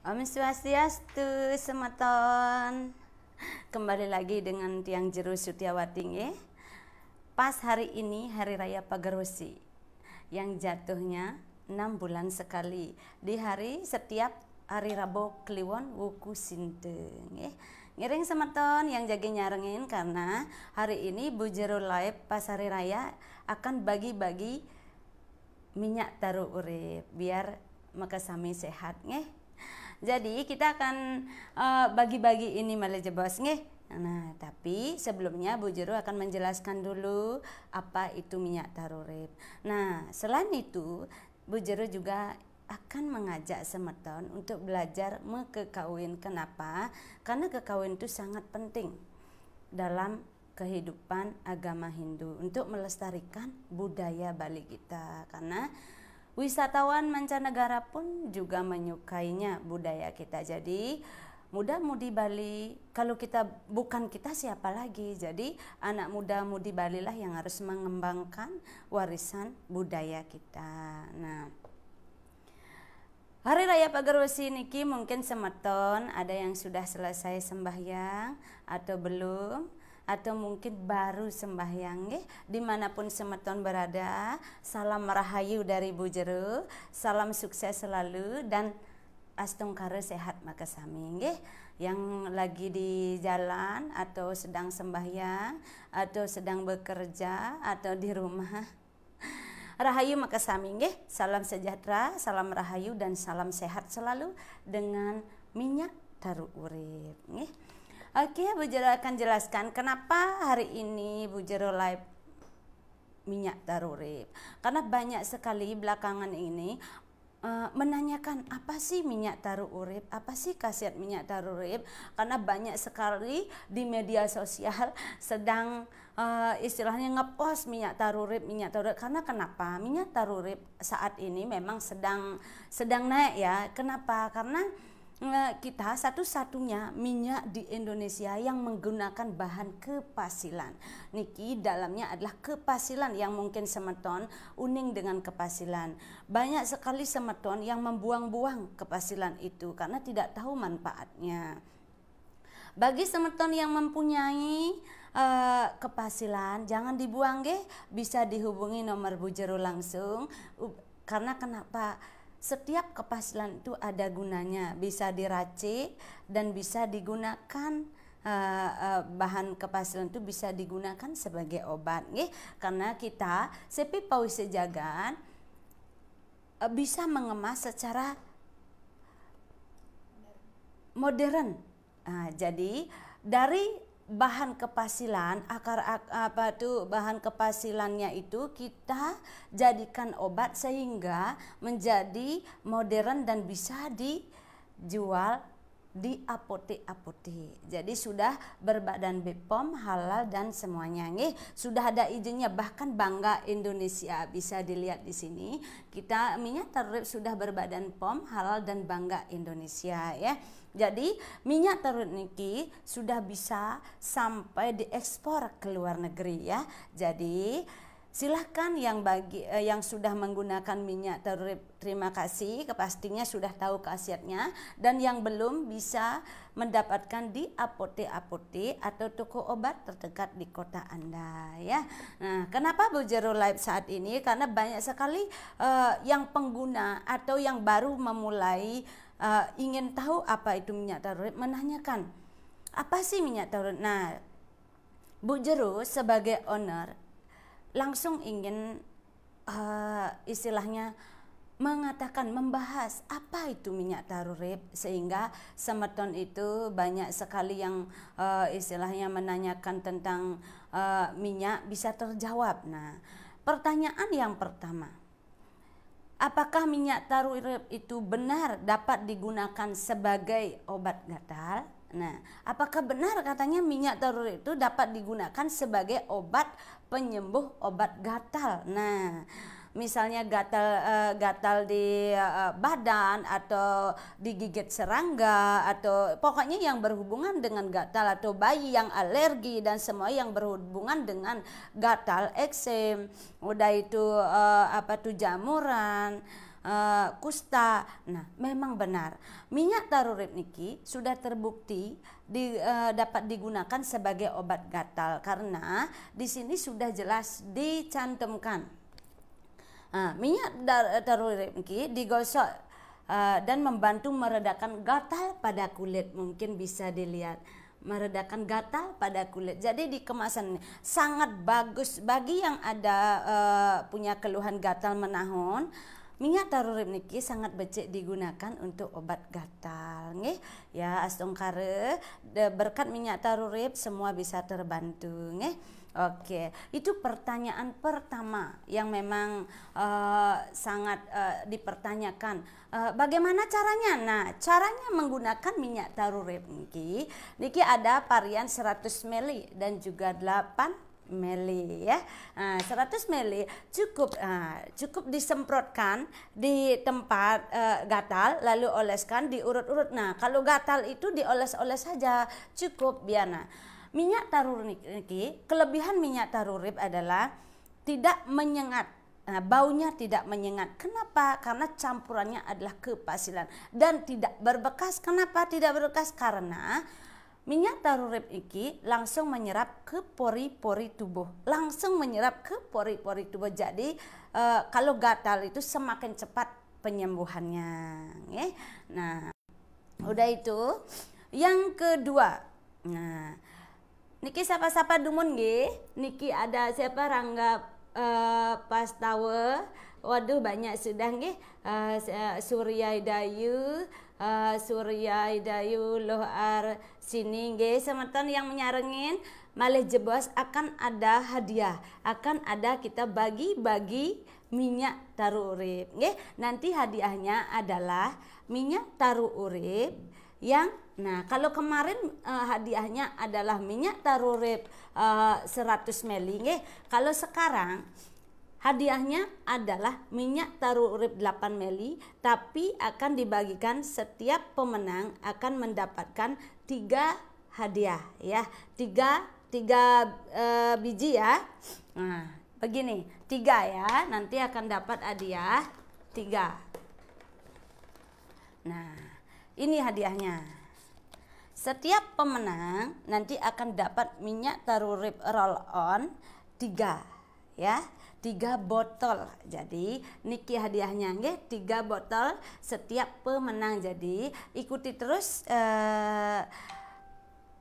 Om Swastiastu, semeton. Kembali lagi dengan Tiang Jeru Sutiawati nggih. Pas hari ini hari raya Pagerwesi yang jatuhnya 6 bulan sekali di hari setiap hari Rabu Kliwon Wuku Sinte nggih. Ngiring semeton yang jaga nyarengin karena hari ini Bu Jeru Live pas hari raya akan bagi-bagi minyak taruh urip biar makasami sehat nggih. Jadi kita akan bagi-bagi ini malah bos nggih. Nah, tapi sebelumnya Bu Jeru akan menjelaskan dulu apa itu minyak tarurip. Nah, selain itu Bu Jeru juga akan mengajak semeton untuk belajar mekekawin. Kenapa? Karena kekawin itu sangat penting dalam kehidupan agama Hindu untuk melestarikan budaya Bali kita. Karena wisatawan mancanegara pun juga menyukainya budaya kita. Jadi muda-mudi Bali, kalau kita bukan kita siapa lagi? Jadi anak muda-mudi Bali lah yang harus mengembangkan warisan budaya kita. Nah, hari raya Pagerwesi niki mungkin semeton ada yang sudah selesai sembahyang atau belum, atau mungkin baru sembahyang nggih. Dimanapun semeton berada, salam rahayu dari Bu Jeru, salam sukses selalu dan astungkara sehat makasami nggih. Yang lagi di jalan atau sedang sembahyang atau sedang bekerja atau di rumah, rahayu makasami nggih. Salam sejahtera, salam rahayu dan salam sehat selalu dengan minyak taruh urip nggih. Oke, Bu Jeru akan jelaskan kenapa hari ini Bu Jeru Live minyak tarurip. Karena banyak sekali belakangan ini menanyakan apa sih minyak taruh urip, apa sih khasiat minyak taruh urip. Karena banyak sekali di media sosial sedang istilahnya ngepost minyak taruh urip. Karena kenapa? Minyak taruh urip saat ini memang sedang naik ya. Kenapa? Karena kita satu-satunya minyak di Indonesia yang menggunakan bahan kepasilan. Niki dalamnya adalah kepasilan yang mungkin semeton uning dengan kepasilan. Banyak sekali semeton yang membuang-buang kepasilan itu karena tidak tahu manfaatnya. Bagi semeton yang mempunyai kepasilan, jangan dibuang nggih, bisa dihubungi nomor Bu Jeru langsung. Karena kenapa? Setiap kepasilan itu ada gunanya, bisa diracik dan bisa digunakan bahan kepasilan itu bisa digunakan sebagai obat nggih. Karena kita sepi pawi sejagan bisa mengemas secara modern. Jadi dari bahan kepasilan, bahan kepasilannya itu kita jadikan obat sehingga menjadi modern dan bisa dijual di apotek-apotek. Jadi sudah berbadan BPOM, halal dan semuanya nggih. Sudah ada izinnya, bahkan Bangga Indonesia bisa dilihat di sini. Kita minyak tarurip sudah berbadan POM, halal dan Bangga Indonesia ya. Jadi minyak tarurip niki sudah bisa sampai diekspor ke luar negeri ya. Jadi silahkan yang sudah menggunakan minyak tarurip, terima kasih, pastinya sudah tahu khasiatnya. Dan yang belum bisa mendapatkan di apotek-apotek atau toko obat terdekat di kota Anda ya. Nah, kenapa Bu Jeru Live saat ini? Karena banyak sekali yang pengguna atau yang baru memulai ingin tahu apa itu minyak tarurip, menanyakan apa sih minyak tarurip. Nah, Bu Jeru sebagai owner langsung ingin istilahnya mengatakan, membahas apa itu minyak tarurip, sehingga semeton itu banyak sekali yang istilahnya menanyakan tentang minyak bisa terjawab. Nah, pertanyaan yang pertama, apakah minyak tarurip itu benar dapat digunakan sebagai obat gatal? Nah, apakah benar katanya minyak tarurip itu dapat digunakan sebagai obat penyembuh obat gatal? Nah, misalnya gatal di badan atau digigit serangga atau pokoknya yang berhubungan dengan gatal, atau bayi yang alergi dan semua yang berhubungan dengan gatal, eksem, udah itu jamuran, kusta. Nah, memang benar. Minyak tarurip niki sudah terbukti dapat digunakan sebagai obat gatal karena di sini sudah jelas dicantumkan. Minyak tarurip niki digosok dan membantu meredakan gatal pada kulit. Mungkin bisa dilihat, meredakan gatal pada kulit. Jadi di kemasan ini sangat bagus bagi yang ada punya keluhan gatal menahun. Minyak tarurip niki sangat becik digunakan untuk obat gatal, nggih. Ya, astungkare berkat minyak tarurip semua bisa terbantu, nggih. Oke, itu pertanyaan pertama yang memang sangat dipertanyakan. Bagaimana caranya? Nah, caranya menggunakan minyak tarurip niki ada varian 100 ml dan juga 8 ml ya. 100 ml cukup disemprotkan di tempat gatal lalu oleskan diurut-urut. Nah, kalau gatal itu dioles-oles saja cukup biana. Minyak tarurip niki, kelebihan minyak tarurip adalah tidak menyengat. Nah, baunya tidak menyengat. Kenapa? Karena campurannya adalah kepasilan dan tidak berbekas. Kenapa tidak berbekas? Karena minyak tarurip ini langsung menyerap ke pori-pori tubuh. Langsung menyerap ke pori-pori tubuh. Jadi kalau gatal itu semakin cepat penyembuhannya. Ya. Nah, udah itu. Yang kedua. Nah, niki sapa-sapa dumun nggih. Niki ada siapa Rangga Pastawa. Waduh banyak sudah nggih. Surya Hidayu Lohar sini nggih semeton yang menyarengin malih jebos akan ada hadiah. Akan ada kita bagi-bagi minyak tarurip nggih. Nanti hadiahnya adalah minyak tarurip yang kalau kemarin hadiahnya adalah minyak tarurip 100 ml nggih. Kalau sekarang hadiahnya adalah minyak tarurip 8 ml, tapi akan dibagikan setiap pemenang akan mendapatkan 3 hadiah ya. 3 biji ya. Nah, begini, 3 ya. Nanti akan dapat hadiah 3. Nah, ini hadiahnya. Setiap pemenang nanti akan dapat minyak tarurip roll on 3 ya. 3 botol. Jadi niki hadiahnya nggih 3 botol setiap pemenang. Jadi ikuti terus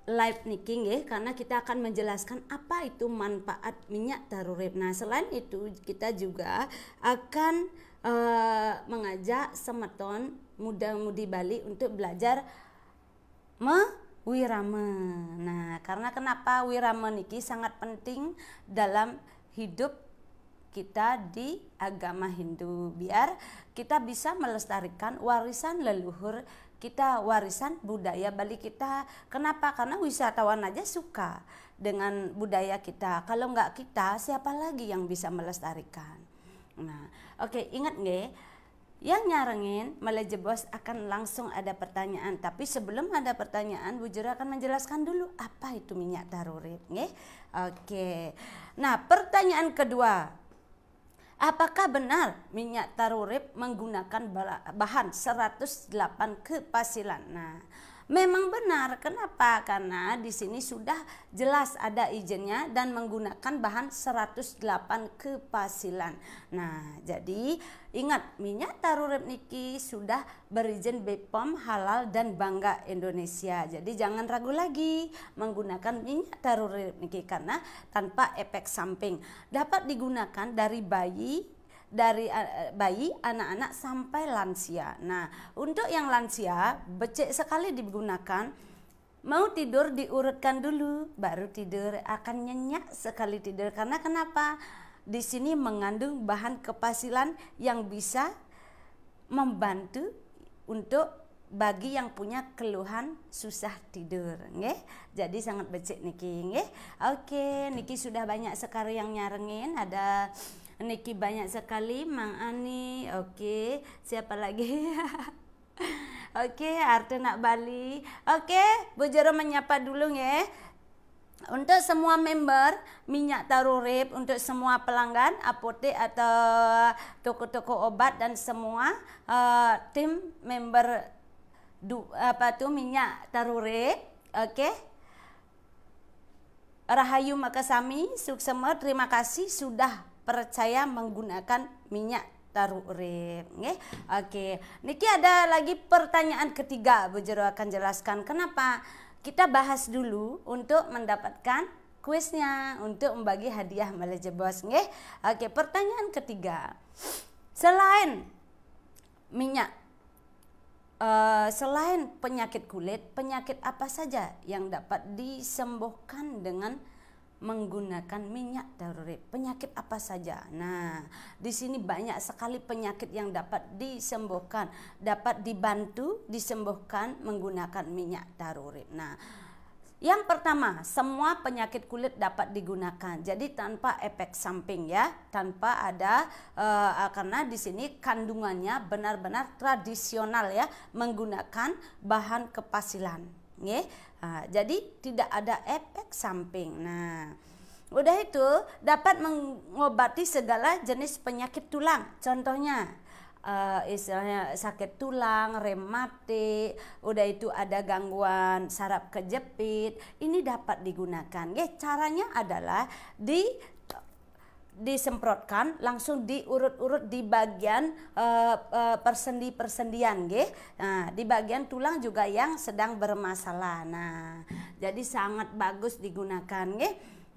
live niki nggih karena kita akan menjelaskan apa itu manfaat minyak tarurip. Nah, selain itu kita juga akan mengajak semeton muda-mudi Bali untuk belajar wirama. Nah, karena kenapa wirama niki sangat penting dalam hidup kita di agama Hindu, biar kita bisa melestarikan warisan leluhur kita, warisan budaya Bali kita. Kenapa? Karena wisatawan aja suka dengan budaya kita. Kalau nggak kita, siapa lagi yang bisa melestarikan? Nah, oke, ingat nggih? Yang nyarengin melejebos akan langsung ada pertanyaan. Tapi sebelum ada pertanyaan, Bu Jero akan menjelaskan dulu apa itu minyak tarurip, nggih. Oke. Nah, pertanyaan kedua. Apakah benar minyak tarurip menggunakan bahan 108 kepasilan? Nah, memang benar. Kenapa? Karena di sini sudah jelas ada izinnya dan menggunakan bahan 108 kepasilan. Nah, jadi ingat minyak tarurip niki sudah berizin BPOM halal dan bangga Indonesia. Jadi jangan ragu lagi menggunakan minyak tarurip niki karena tanpa efek samping. Dapat digunakan dari bayi, anak-anak sampai lansia. Nah, untuk yang lansia becek sekali digunakan. Mau tidur diurutkan dulu, baru tidur, akan nyenyak sekali tidur. Karena kenapa? Di sini mengandung bahan kepasilan yang bisa membantu untuk bagi yang punya keluhan susah tidur, nggih. Jadi sangat becek niki, nggih. Oke, niki sudah banyak sekali yang nyarengin, ada niki banyak sekali, Mang Ani. Oke, siapa lagi? Oke, Arte nak Bali. Oke, Bu Jero menyapa dulu nggih. Untuk semua member minyak tarurip, untuk semua pelanggan apotek atau toko-toko obat dan semua tim member minyak tarurip, oke. Rahayu Makasami, Suksema, terima kasih sudah percaya menggunakan minyak tarurip. Oke. Niki ada lagi pertanyaan ketiga, Bu Jero akan jelaskan kenapa. Kita bahas dulu untuk mendapatkan kuisnya untuk membagi hadiah Malaysia Bos. Oke, pertanyaan ketiga. Selain minyak, selain penyakit kulit, penyakit apa saja yang dapat disembuhkan dengan menggunakan minyak tarurip? Penyakit apa saja? Nah, di sini banyak sekali penyakit yang dapat disembuhkan, dapat dibantu disembuhkan menggunakan minyak tarurip. Nah, yang pertama, semua penyakit kulit dapat digunakan. Jadi tanpa efek samping ya, tanpa ada karena di sini kandungannya benar-benar tradisional ya, menggunakan bahan kepasilan. Jadi tidak ada efek samping. Nah, udah itu dapat mengobati segala jenis penyakit tulang. Contohnya istilahnya sakit tulang, rematik, udah itu ada gangguan saraf kejepit, ini dapat digunakan. Caranya adalah disemprotkan langsung diurut-urut di bagian persendi-persendian Nah, di bagian tulang juga yang sedang bermasalah. Nah, jadi sangat bagus digunakan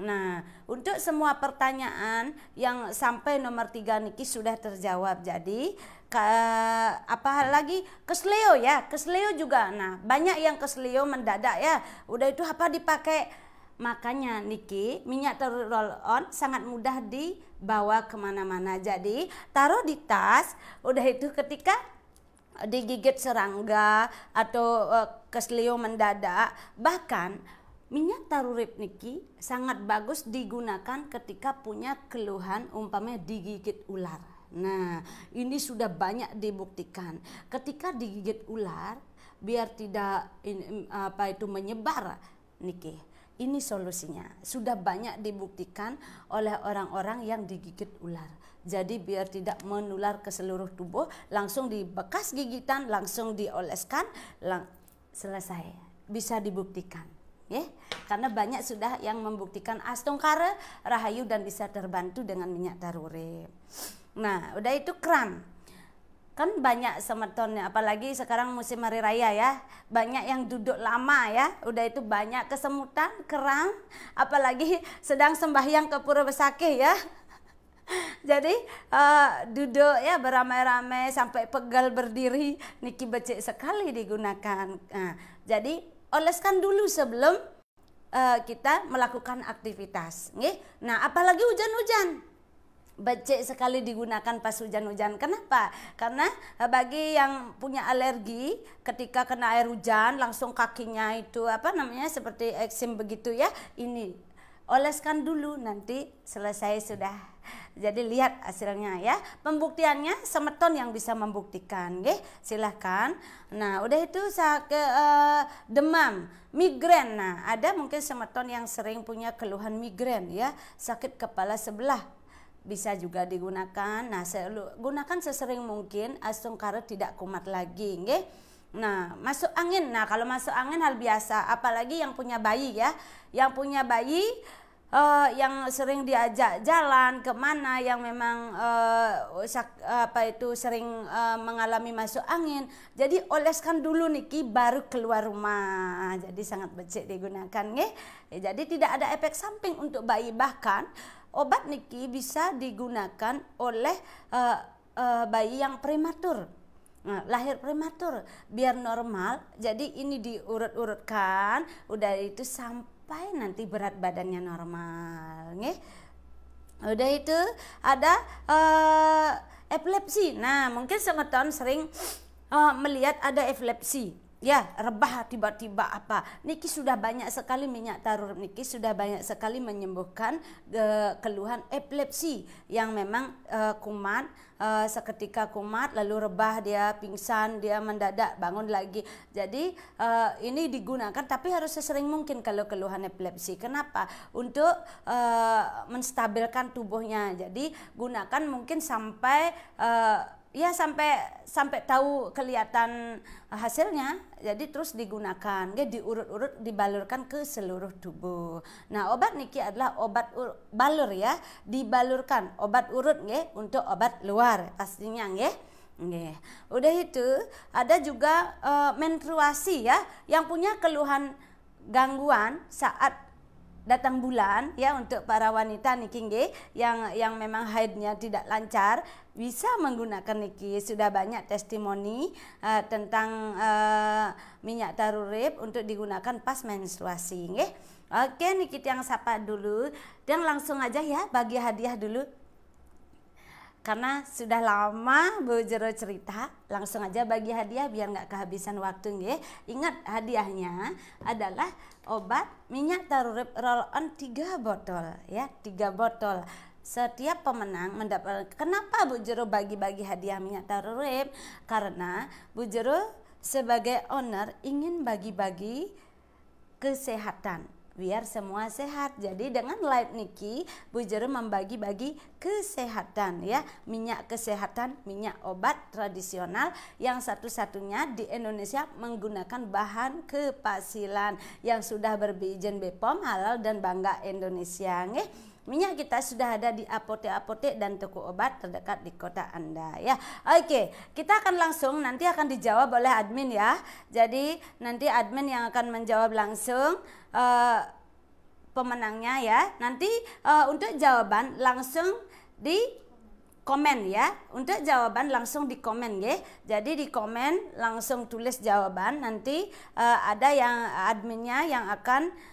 Nah, untuk semua pertanyaan yang sampai nomor 3 niki sudah terjawab. Jadi apalagi kesleo ya, kesleo juga. Nah, banyak yang kesleo mendadak ya. Udah itu apa dipakai? Makanya niki minyak tarurip roll on sangat mudah dibawa kemana-mana. Jadi taruh di tas, udah itu ketika digigit serangga atau kesleo mendadak, bahkan minyak tarurip niki sangat bagus digunakan ketika punya keluhan umpamanya digigit ular. Nah, ini sudah banyak dibuktikan. Ketika digigit ular biar tidak menyebar niki. Ini solusinya. Sudah banyak dibuktikan oleh orang-orang yang digigit ular. Jadi biar tidak menular ke seluruh tubuh, langsung di bekas gigitan, langsung dioleskan, selesai. Bisa dibuktikan. Karena banyak sudah yang membuktikan Astungkara, Rahayu dan bisa terbantu dengan minyak tarurip. Nah, udah itu kram. Kan banyak semetonnya, apalagi sekarang musim hari raya ya, banyak yang duduk lama ya, udah itu banyak kesemutan, kram, apalagi sedang sembahyang ke Pura Besakih ya. Jadi duduk ya beramai-ramai sampai pegal berdiri, niki becek sekali digunakan. Nah, jadi oleskan dulu sebelum kita melakukan aktivitas. Nah, apalagi hujan-hujan. Becek sekali digunakan pas hujan-hujan. Kenapa? Karena bagi yang punya alergi ketika kena air hujan langsung kakinya itu seperti eksim begitu ya. Ini oleskan dulu, nanti selesai sudah. Jadi lihat hasilnya ya. Pembuktiannya semeton yang bisa membuktikan. Silahkan. Nah, udah itu demam, migrain. Nah, ada mungkin semeton yang sering punya keluhan migrain ya, sakit kepala sebelah. Bisa juga digunakan. Nah, gunakan sesering mungkin, Astungkara tidak kumat lagi. Nah, masuk angin. Nah, kalau masuk angin hal biasa, apalagi yang punya bayi ya. Yang punya bayi yang sering diajak jalan kemana, yang memang sering mengalami masuk angin. Jadi oleskan dulu niki baru keluar rumah. Jadi sangat becek digunakan jadi tidak ada efek samping untuk bayi. Bahkan obat niki bisa digunakan oleh bayi yang prematur. Nah, lahir prematur biar normal. Jadi ini diurut-urutkan, udah itu sampai nanti berat badannya normal. Udah itu ada epilepsi. Nah, mungkin semeton sering melihat ada epilepsi. ya rebah tiba-tiba apa niki sudah banyak sekali minyak tarurip niki sudah banyak sekali menyembuhkan keluhan epilepsi yang memang kumat, seketika kumat lalu rebah, dia pingsan, dia mendadak bangun lagi. Jadi ini digunakan tapi harus sesering mungkin kalau keluhan epilepsi. Kenapa? Untuk menstabilkan tubuhnya. Jadi gunakan mungkin sampai ya sampai tahu kelihatan hasilnya, jadi terus digunakan, diurut-urut, dibalurkan ke seluruh tubuh. Nah, obat niki adalah obat balur ya, dibalurkan, obat urut untuk obat luar pastinya Udah itu ada juga menstruasi ya, yang punya keluhan gangguan saat datang bulan ya, untuk para wanita niki yang memang haidnya tidak lancar bisa menggunakan niki. Sudah banyak testimoni tentang minyak tarurip untuk digunakan pas menstruasi Oke, niki yang sapa dulu dan langsung aja ya bagi hadiah dulu. Karena sudah lama Bu Jero cerita, langsung aja bagi hadiah biar nggak kehabisan waktu Ingat hadiahnya adalah obat minyak tarurip roll on 3 botol ya, 3 botol. Setiap pemenang mendapat. Kenapa Bu Jero bagi-bagi hadiah minyak tarurip? Karena Bu Jero sebagai owner ingin bagi-bagi kesehatan biar semua sehat. Jadi dengan live niki Bu Jero membagi-bagi kesehatan ya, minyak kesehatan, minyak obat tradisional yang satu-satunya di Indonesia menggunakan bahan kepasilan yang sudah berizin BPOM, halal dan bangga Indonesia Minyak kita sudah ada di apotek-apotek dan toko obat terdekat di kota Anda ya. Oke, kita akan langsung nanti akan dijawab oleh admin ya. Jadi nanti admin yang akan menjawab langsung pemenangnya ya. Nanti untuk jawaban langsung di komen ya. Untuk jawaban langsung di komen Jadi di komen langsung tulis jawaban, nanti ada yang adminnya yang akan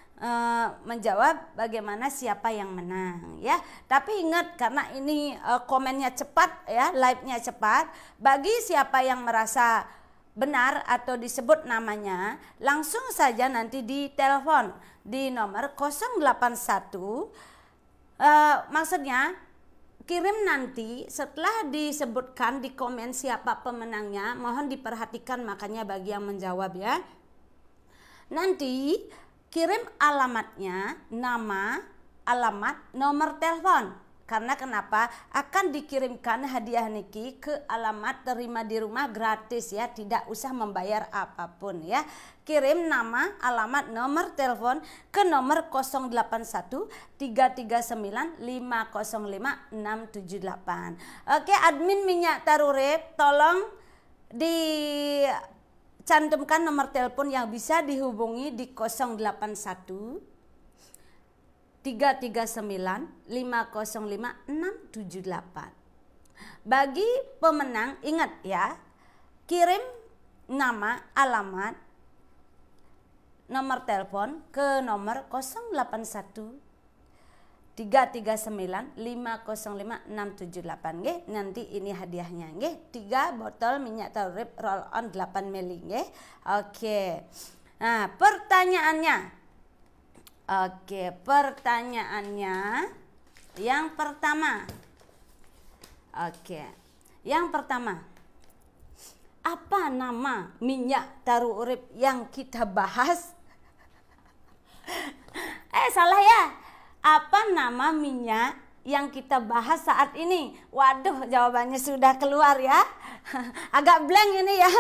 menjawab bagaimana siapa yang menang ya. Tapi ingat, karena ini komennya cepat ya, live-nya cepat, bagi siapa yang merasa benar atau disebut namanya, langsung saja nanti ditelepon di nomor 081 maksudnya kirim nanti setelah disebutkan di komen siapa pemenangnya. Mohon diperhatikan makanya bagi yang menjawab ya. Nanti kirim alamatnya, nama, alamat, nomor telepon. Karena kenapa? Akan dikirimkan hadiah niki ke alamat terima di rumah gratis ya, tidak usah membayar apapun ya. Kirim nama, alamat, nomor telepon ke nomor 081 339 505 678. Oke, admin minyak tarurip tolong cantumkan nomor telepon yang bisa dihubungi di 081 339 505 678. Bagi pemenang ingat ya, kirim nama, alamat, nomor telepon ke nomor 081 339 505 678 Nanti ini hadiahnya 3 botol minyak tarurip roll on 8 ml Oke. Nah, pertanyaannya. Yang pertama. Yang pertama. Apa nama minyak tarurip yang kita bahas? Salah ya. Apa nama minyak yang kita bahas saat ini? Waduh, jawabannya sudah keluar ya. Agak blank ini ya.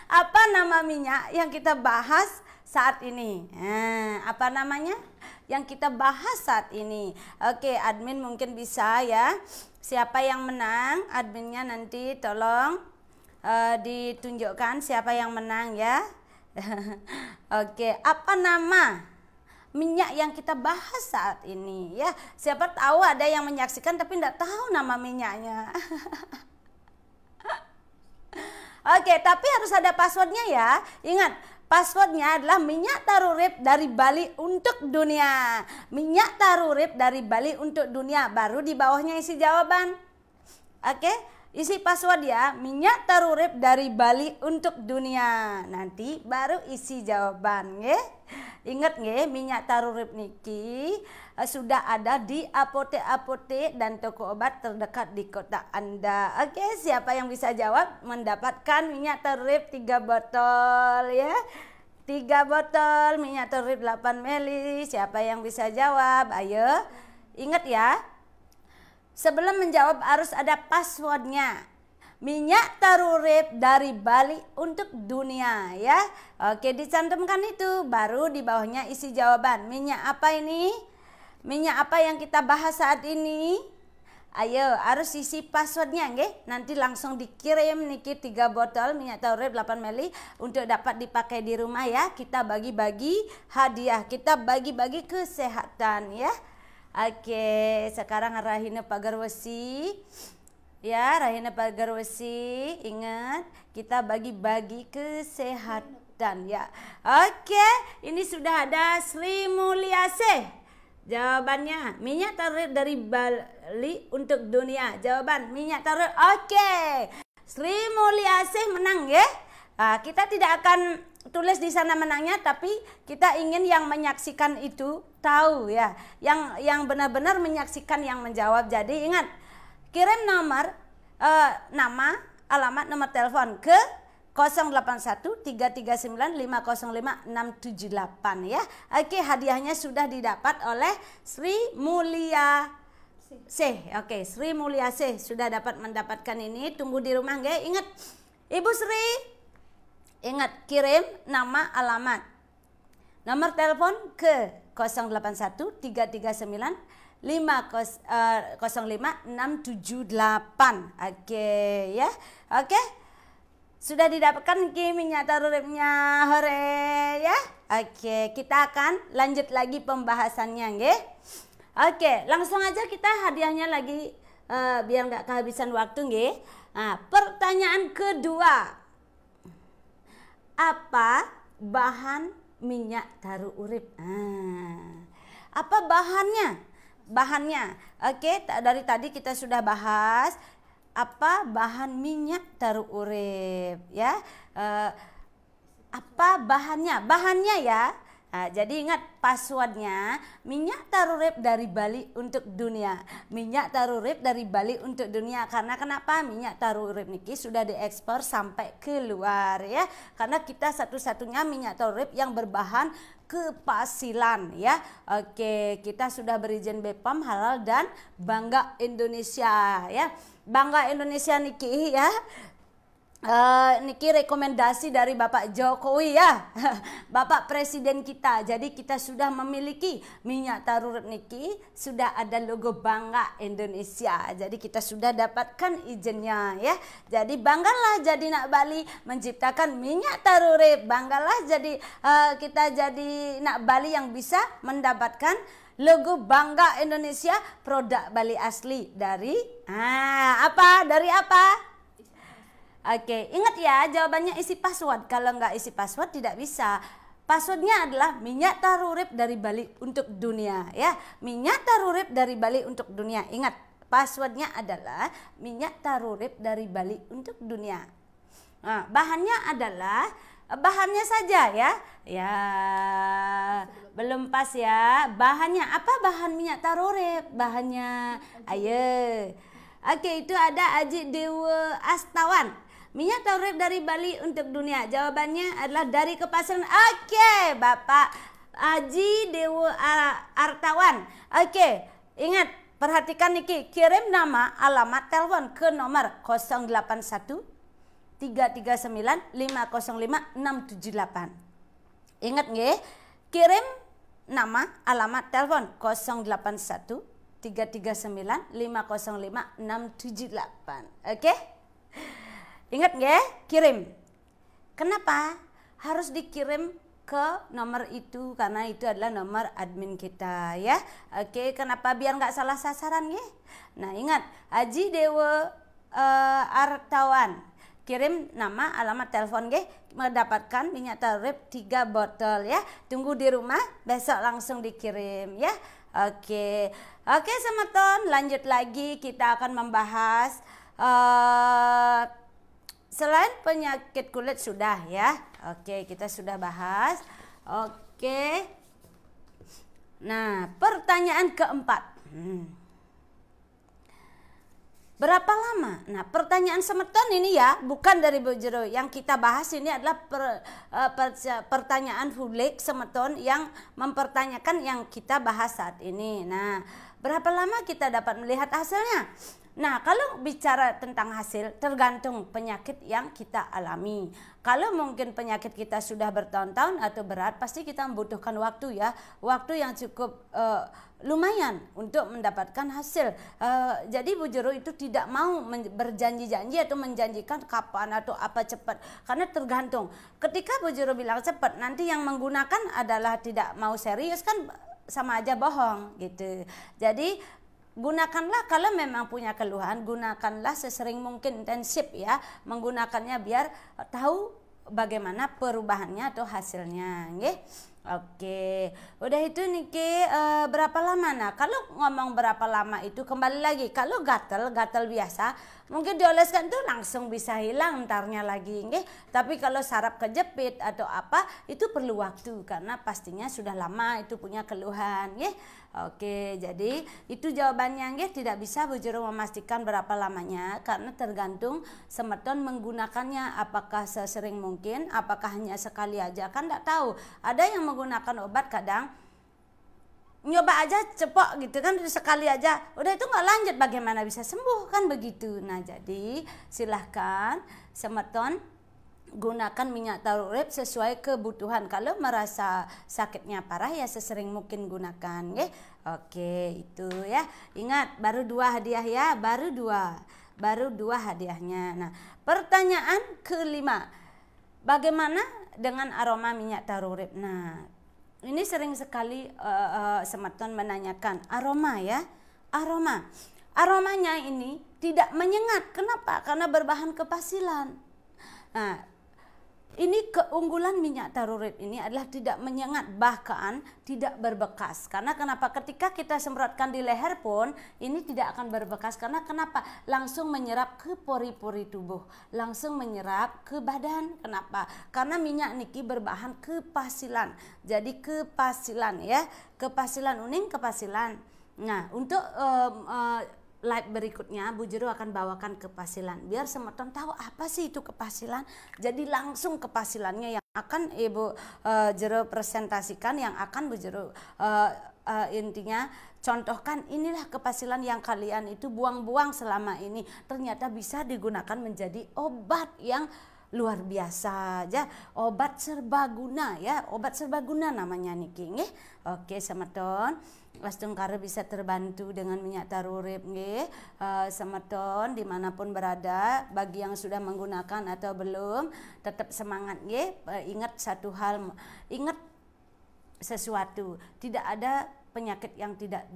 Apa nama minyak yang kita bahas saat ini? Apa namanya yang kita bahas saat ini? Oke, admin mungkin bisa ya. Siapa yang menang? Adminnya nanti tolong ditunjukkan siapa yang menang ya. Oke, apa nama minyak yang kita bahas saat ini ya? Siapa tahu ada yang menyaksikan tapi tidak tahu nama minyaknya. Oke, tapi harus ada passwordnya ya. Ingat, passwordnya adalah minyak tarurip dari Bali untuk dunia. Minyak tarurip dari Bali untuk dunia. Baru di bawahnya isi jawaban. Oke, isi password ya, minyak tarurip dari Bali untuk dunia. Nanti baru isi jawaban nggih. Ingat nggih, minyak tarurip niki sudah ada di apotek-apotek dan toko obat terdekat di kota Anda. Oke, siapa yang bisa jawab mendapatkan minyak tarurip 3 botol ya. 3 botol minyak tarurip 8 ml. Siapa yang bisa jawab? Ayo. Ingat ya. Sebelum menjawab harus ada passwordnya. Minyak tarurip dari Bali untuk dunia ya. Oke, dicantumkan itu. Baru di bawahnya isi jawaban. Minyak apa ini? Minyak apa yang kita bahas saat ini? Ayo, harus isi passwordnya nggih. Nanti langsung dikirim niki 3 botol minyak tarurip 8 ml untuk dapat dipakai di rumah ya. Kita bagi-bagi hadiah. Kita bagi-bagi kesehatan ya. Oke, sekarang Rahina Pagarwesi. Ya, Rahina Pagarwesi, ingat kita bagi-bagi kesehatan ya. Oke, ini sudah ada Sri Mulyasih. Jawabannya minyak tarurip dari Bali untuk dunia. Jawaban minyak tarurip. Oke. Sri Mulyasih menang ya. Kita tidak akan tulis di sana menangnya, tapi kita ingin yang menyaksikan itu tahu ya, yang benar-benar menyaksikan yang menjawab. Jadi ingat, kirim nomor nama, alamat, nomor telepon ke 081-339-505-678 ya. Oke, hadiahnya sudah didapat oleh Sri Mulyasih. Oke, Sri Mulyasih sudah dapat mendapatkan ini. Tunggu di rumah nggih. Ingat, Ibu Sri, ingat kirim nama, alamat, nomor telepon ke 081-339-505-678. Oke ya. Oke. Sudah didapatkan minyak taruripnya. Hore ya. Oke, kita akan lanjut lagi pembahasannya nggih. Oke, langsung aja kita hadiahnya lagi biar nggak kehabisan waktu nggih. Nah, pertanyaan kedua. Apa bahan minyak tarurip? Apa bahannya? Bahannya. Oke, dari tadi kita sudah bahas apa bahan minyak tarurip ya. Apa bahannya? Bahannya ya. Jadi ingat passwordnya minyak tarurip dari Bali untuk dunia. Minyak tarurip dari Bali untuk dunia. Karena kenapa? Minyak tarurip niki sudah diekspor sampai keluar ya. Karena kita satu-satunya minyak tarurip yang berbahan kepasilan ya. Oke, kita sudah berizin BPOM halal dan Bangga Indonesia ya. Bangga Indonesia niki ya. Niki rekomendasi dari Bapak Jokowi ya. Bapak Presiden kita. Jadi kita sudah memiliki minyak tarurip niki, sudah ada logo Bangga Indonesia. Jadi kita sudah dapatkan izinnya ya. Jadi banggalah jadi nak Bali menciptakan minyak tarurip. Banggalah jadi kita jadi nak Bali yang bisa mendapatkan logo Bangga Indonesia, produk Bali asli dari apa? Dari apa? Oke, ingat ya jawabannya isi password. Kalau nggak isi password tidak bisa. Passwordnya adalah minyak tarurip dari Bali untuk dunia ya. Minyak tarurip dari Bali untuk dunia. Ingat, passwordnya adalah minyak tarurip dari Bali untuk dunia. Nah, bahannya adalah bahannya saja ya. Ya, belum pas ya. Bahannya apa? Bahan minyak tarurip. Bahannya, ayo. Oke, itu ada Aji Dewa Astawan. Minyak tarurip dari Bali untuk dunia. Jawabannya adalah dari kepasiran. Oke, Bapak Aji Dewa Artawan. Oke, ingat, perhatikan niki. Kirim nama, alamat, telepon ke nomor 081 339 505 678. Ingat nggih? Kirim nama, alamat, telepon 081 339 505 678. Oke? Ingat nggih? Kirim. Kenapa harus dikirim ke nomor itu? Karena itu adalah nomor admin kita ya. Oke, kenapa? Biar nggak salah sasaran nggih. Nah, ingat, Haji Dewa Artawan. Kirim nama, alamat, telepon nggih, mendapatkan minyak tarurip 3 botol ya. Tunggu di rumah, besok langsung dikirim ya. Oke, semeton, lanjut lagi kita akan membahas Selain penyakit kulit sudah ya. Oke, kita sudah bahas. Oke. Nah, pertanyaan keempat. Berapa lama? Nah, pertanyaan semeton ini ya, bukan dari Bu Jero. Yang kita bahas ini adalah pertanyaan publik semeton yang mempertanyakan yang kita bahas saat ini. Nah, berapa lama kita dapat melihat hasilnya? Nah, kalau bicara tentang hasil, tergantung penyakit yang kita alami. Kalau mungkin penyakit kita sudah bertahun-tahun atau berat, pasti kita membutuhkan waktu ya. Waktu yang cukup lumayan untuk mendapatkan hasil. Jadi Bu Jero itu tidak mau berjanji-janji atau menjanjikan kapan atau apa cepat. Karena tergantung. Ketika Bu Jero bilang cepat, nanti yang menggunakan adalah tidak mau serius, kan sama aja bohong gitu. Jadi gunakanlah kalau memang punya keluhan, gunakanlah sesering mungkin intensif ya, menggunakannya biar tahu bagaimana perubahannya atau hasilnya, nggih. Oke, udah itu niki berapa lama? Nah, kalau ngomong berapa lama itu kembali lagi, kalau gatal biasa mungkin dioleskan tuh langsung bisa hilang entarnya lagi, nggih. Tapi kalau saraf kejepit atau apa itu perlu waktu karena pastinya sudah lama itu punya keluhan, nggih. Oke, jadi itu jawabannya, nggih. Tidak bisa Bu Jero memastikan berapa lamanya karena tergantung semeton menggunakannya, apakah sesering mungkin, apakah hanya sekali aja, kan tidak tahu. Ada yang menggunakan obat kadang nyoba aja cepok gitu kan, sekali aja udah itu nggak lanjut, bagaimana bisa sembuh, kan begitu. Nah, jadi silahkan semeton gunakan minyak taruh urip sesuai kebutuhan. Kalau merasa sakitnya parah ya sesering mungkin gunakan, nggih. Oke, itu ya. Ingat, baru 2 hadiah ya, baru dua hadiahnya. Nah, pertanyaan kelima. Bagaimana dengan aroma minyak taruh urip? Nah, ini sering sekali semeton menanyakan aroma ya. Aromanya ini tidak menyengat. Kenapa? Karena berbahan kepasilan. Nah, ini keunggulan minyak taruh urip ini adalah tidak menyengat, bahkan tidak berbekas. Karena kenapa? Ketika kita semprotkan di leher pun ini tidak akan berbekas. Karena kenapa? Langsung menyerap ke pori-pori tubuh, langsung menyerap ke badan. Kenapa? Karena minyak niki berbahan kepasilan. Jadi kepasilan ya, kepasilan uning, kepasilan. Nah, untuk live berikutnya Bu Jero akan bawakan kepasilan biar semeton tahu apa sih itu kepasilan. Jadi langsung kepasilannya yang akan Ibu Jero presentasikan, yang akan Bu Jero intinya contohkan, inilah kepasilan yang kalian itu buang-buang selama ini ternyata bisa digunakan menjadi obat yang luar biasa aja, obat serbaguna ya, obat serbaguna namanya niki, nggih. Oke semeton, Lastungkara bisa terbantu dengan minyak taruh urip, nggih. Semeton dimanapun berada, bagi yang sudah menggunakan atau belum, tetap semangat, nggih. Ingat satu hal, ingat sesuatu, tidak ada penyakit yang tidak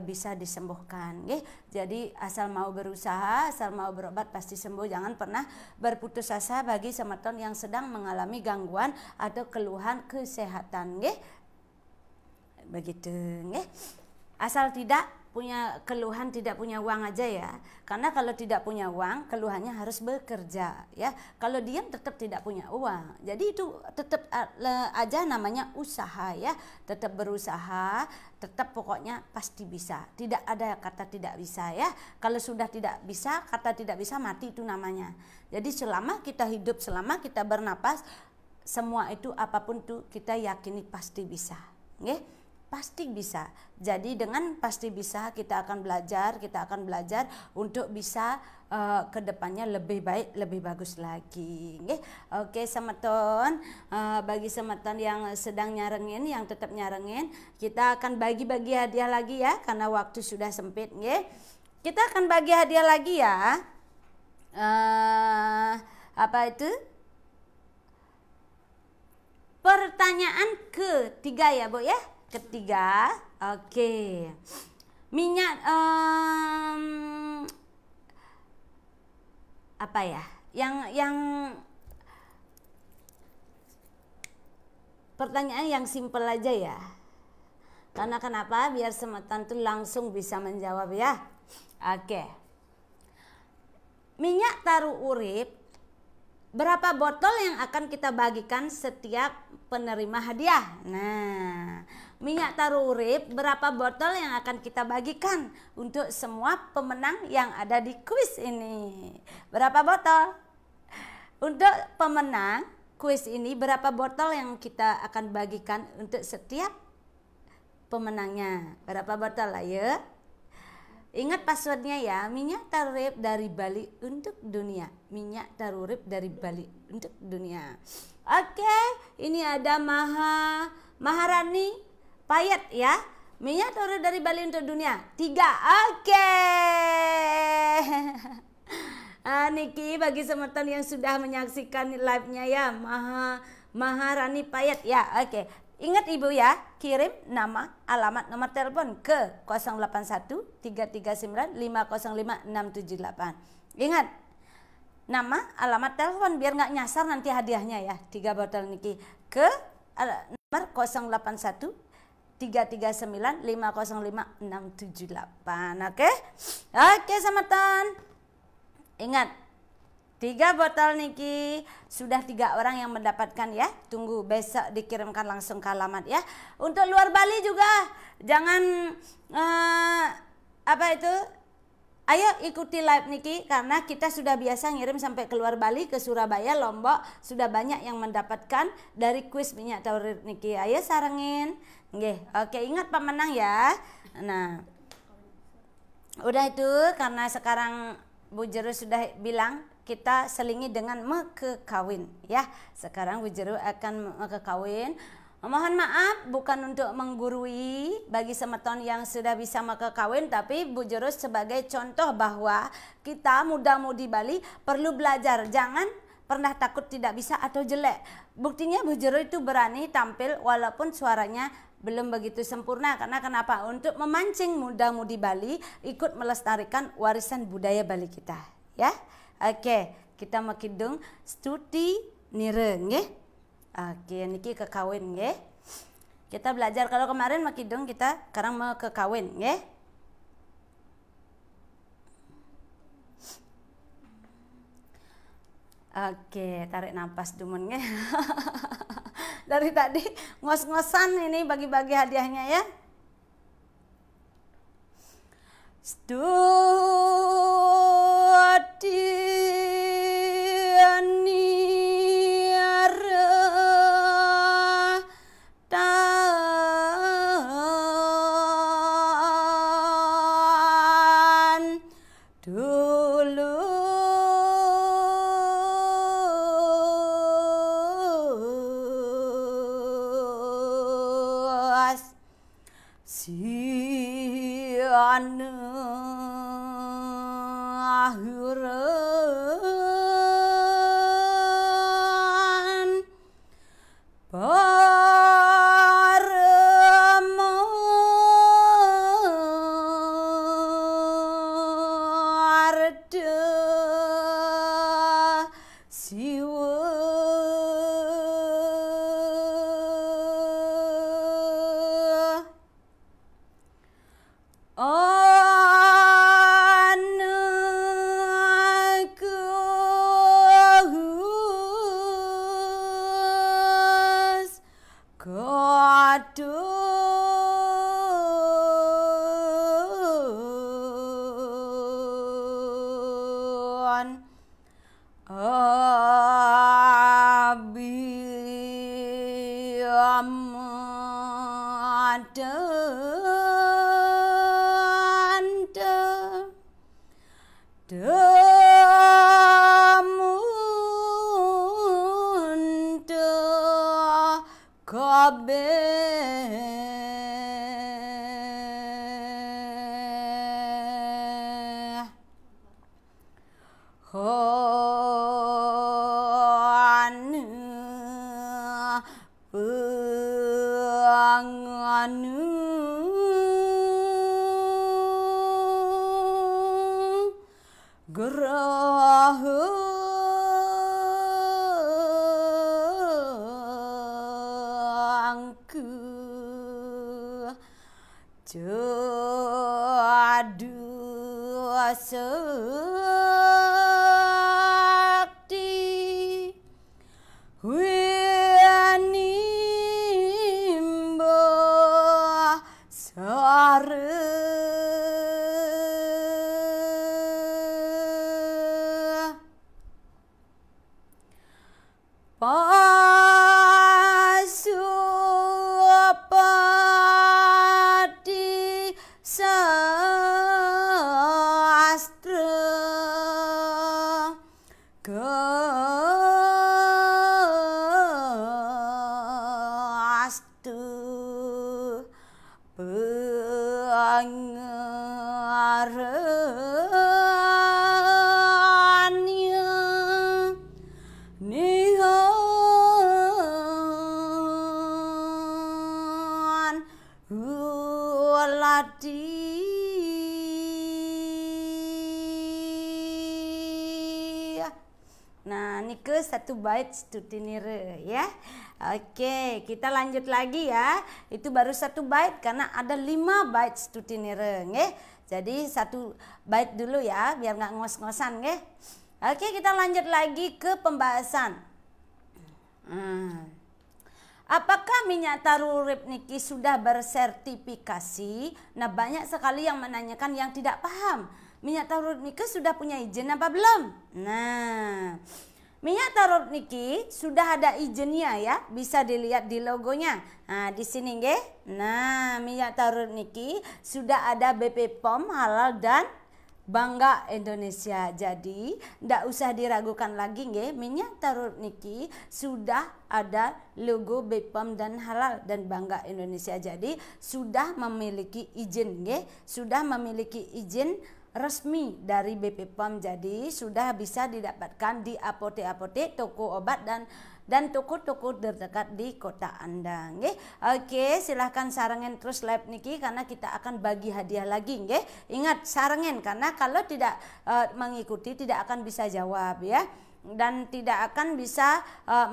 bisa disembuhkan, nggih. Jadi asal mau berusaha, asal mau berobat pasti sembuh. Jangan pernah berputus asa bagi semeton yang sedang mengalami gangguan atau keluhan kesehatan, nggih. Begitu, nggih. Asal tidak punya keluhan, tidak punya uang aja ya. Karena kalau tidak punya uang, keluhannya harus bekerja ya. Kalau diam tetap tidak punya uang. Jadi itu tetap aja namanya usaha ya. Tetap berusaha, tetap pokoknya pasti bisa. Tidak ada kata tidak bisa ya. Kalau sudah tidak bisa, kata tidak bisa mati itu namanya. Jadi selama kita hidup, selama kita bernapas, semua itu apapun itu kita yakini pasti bisa. Nggih. Pasti bisa. Jadi dengan pasti bisa kita akan belajar untuk bisa kedepannya lebih baik, lebih bagus lagi. Nggih. Oke semeton, bagi semeton yang sedang nyarengin, yang tetap nyarengin, kita akan bagi-bagi hadiah lagi ya, karena waktu sudah sempit. Nggih. Kita akan bagi hadiah lagi ya. Apa itu? Pertanyaan ketiga ya Bu ya. Ketiga, oke. Minyak apa ya? Yang pertanyaan yang simpel aja ya. Karena kenapa? Biar semeton tuh langsung bisa menjawab ya. Oke. minyak taru urip, berapa botol yang akan kita bagikan setiap penerima hadiah? Nah, minyak taru urip, berapa botol yang akan kita bagikan untuk semua pemenang yang ada di kuis ini? Berapa botol? Untuk pemenang kuis ini, berapa botol yang kita akan bagikan untuk setiap pemenangnya? Berapa botol lah ya? Ingat passwordnya ya, minyak tarurip dari Bali untuk dunia. Minyak tarurip dari Bali untuk dunia. Oke, ini ada Maharani Payet ya. Minyak tarurip dari Bali untuk dunia. 3. Oke. Niki, bagi semeton yang sudah menyaksikan live-nya ya, Maharani Payet ya. Oke. Ingat Ibu ya, kirim nama, alamat, nomor telepon ke 081 339 505 678. Ingat, nama, alamat, telepon biar nggak nyasar nanti hadiahnya ya. 3 botol niki ke nomor 081 339 505 678. Oke? Oke, semeton. Ingat, 3 botol niki sudah 3 orang yang mendapatkan ya. Tunggu besok dikirimkan langsung ke alamat ya. Untuk luar Bali juga jangan ayo ikuti live niki karena kita sudah biasa ngirim sampai ke luar Bali, ke Surabaya, Lombok. Sudah banyak yang mendapatkan dari kuis minyak taurip niki. Ayo sarengin. Nggih. Oke, ingat pemenang ya. Nah, udah itu karena sekarang Bu Jero sudah bilang kita selingi dengan mekekawin ya. Sekarang Bu Jero akan mekekawin. Mohon maaf bukan untuk menggurui bagi semeton yang sudah bisa mekekawin, tapi Bu Jero sebagai contoh bahwa kita muda-mudi Bali perlu belajar. Jangan pernah takut tidak bisa atau jelek. Buktinya Bu Jero itu berani tampil walaupun suaranya belum begitu sempurna. Karena kenapa? Untuk memancing muda-mudi Bali ikut melestarikan warisan budaya Bali kita ya. Oke, kita mau kidung stuti nire nggih. Oke, niki kekawin nggih. Kita belajar kalau kemarin mau kidung, kita sekarang mau kekawin nggih. Oke, tarik nafas dumun nggih. Dari tadi ngos-ngosan ini bagi-bagi hadiahnya ya. Jadu asa Pasupati sastra gastu pengarannya nihan ulati. Nah, ini ke satu bait stutinire ya. Oke, kita lanjut lagi ya. Itu baru satu bait karena ada 5 bait stutinire nggih. Jadi satu bait dulu ya biar nggak ngos-ngosan nggih. Oke, kita lanjut lagi ke pembahasan. Apakah minyak tarurip niki sudah bersertifikasi? Nah, banyak sekali yang menanyakan yang tidak paham. Minyak tarurip niki sudah punya izin apa belum? Nah, minyak tarurip niki sudah ada izinnya ya, bisa dilihat di logonya. Nah, di sini nggih. Nah, minyak tarurip niki sudah ada BP POM halal dan Bangga Indonesia. Jadi ndak usah diragukan lagi nggih, minyak tarurip niki sudah ada logo BPOM dan halal dan Bangga Indonesia. Jadi sudah memiliki izin nggih, sudah memiliki izin resmi dari BP POM. Jadi sudah bisa didapatkan di apotek-apotek, toko obat dan toko-toko terdekat di kota Anda nggih. Oke, silahkan sarengen terus live niki karena kita akan bagi hadiah lagi nggih. Ingat sarengen karena kalau tidak mengikuti tidak akan bisa jawab ya. Dan tidak akan bisa